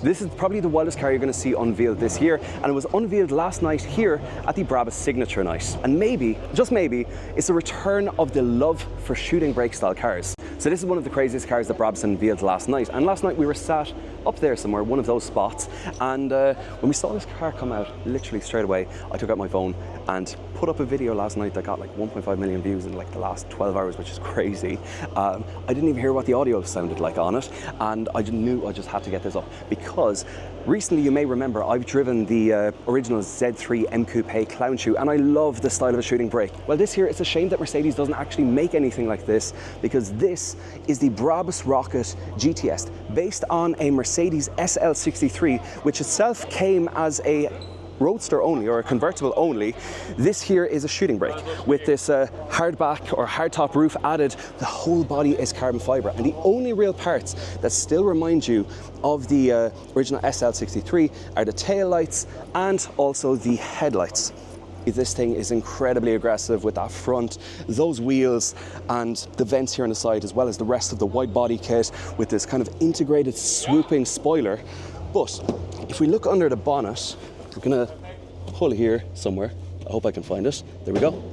This is probably the wildest car you're going to see unveiled this year, and it was unveiled last night here at the Brabus Signature Night. And maybe, just maybe, it's the return of the love for shooting brake style cars. So this is one of the craziest cars that Brabus unveiled last night. And last night we were sat up there somewhere, one of those spots, and when we saw this car come out, literally straight away, I took out my phone and put up a video last night that got like 1.5 million views in like the last 12 hours, which is crazy. I didn't even hear what the audio sounded like on it, and I knew I just had to get this up because recently, you may remember, I've driven the original Z3M Coupe clownshoe, and I love the style of a shooting brake. Well, this here, it's a shame that Mercedes doesn't actually make anything like this, because this is the Brabus Rocket GTS, based on a Mercedes SL63, which itself came as a Roadster only, or a convertible only. This here is a shooting brake with this hardback or hardtop roof added. The whole body is carbon fiber, and the only real parts that still remind you of the original SL63 are the tail lights and also the headlights. This thing is incredibly aggressive with that front, those wheels, and the vents here on the side, as well as the rest of the wide body kit with this kind of integrated swooping spoiler. But if we look under the bonnet, we're gonna pull here somewhere. I hope I can find it. There we go.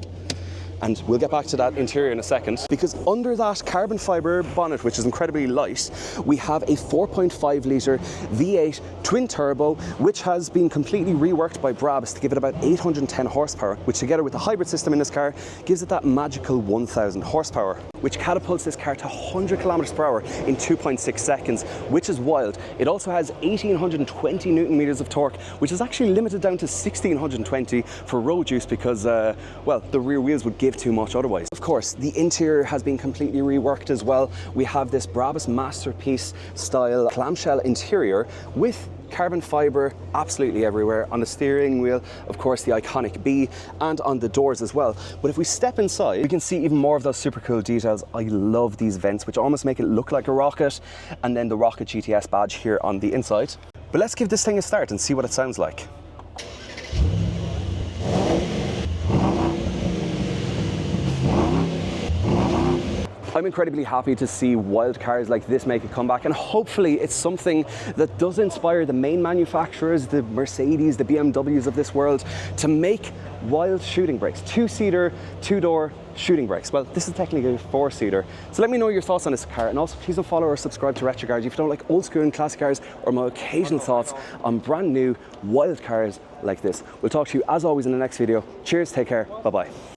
And we'll get back to that interior in a second, because under that carbon fiber bonnet, which is incredibly light, we have a 4.5 litre V8 twin turbo, which has been completely reworked by Brabus to give it about 810 horsepower, which together with the hybrid system in this car gives it that magical 1000 horsepower, which catapults this car to 100 kilometers per hour in 2.6 seconds, which is wild. It also has 1820 Newton meters of torque, which is actually limited down to 1620 for road use because, well, the rear wheels would give too much otherwise. Of course, the interior has been completely reworked as well. We have this Brabus masterpiece style clamshell interior with carbon fiber absolutely everywhere. On the steering wheel, of course, the iconic B, and on the doors as well. But if we step inside, we can see even more of those super cool details. I love these vents, which almost make it look like a rocket, and then the Rocket GTS badge here on the inside. But let's give this thing a start and see what it sounds like. I'm incredibly happy to see wild cars like this make a comeback, and hopefully it's something that does inspire the main manufacturers, the Mercedes, the BMWs of this world, to make wild shooting brakes, two-seater, two-door shooting brakes. Well, this is technically a four-seater. So let me know your thoughts on this car, and also please don't follow or subscribe to Retro Cars if you don't like old school and classic cars, or my occasional thoughts on brand new wild cars like this. We'll talk to you as always in the next video. Cheers, take care, bye-bye.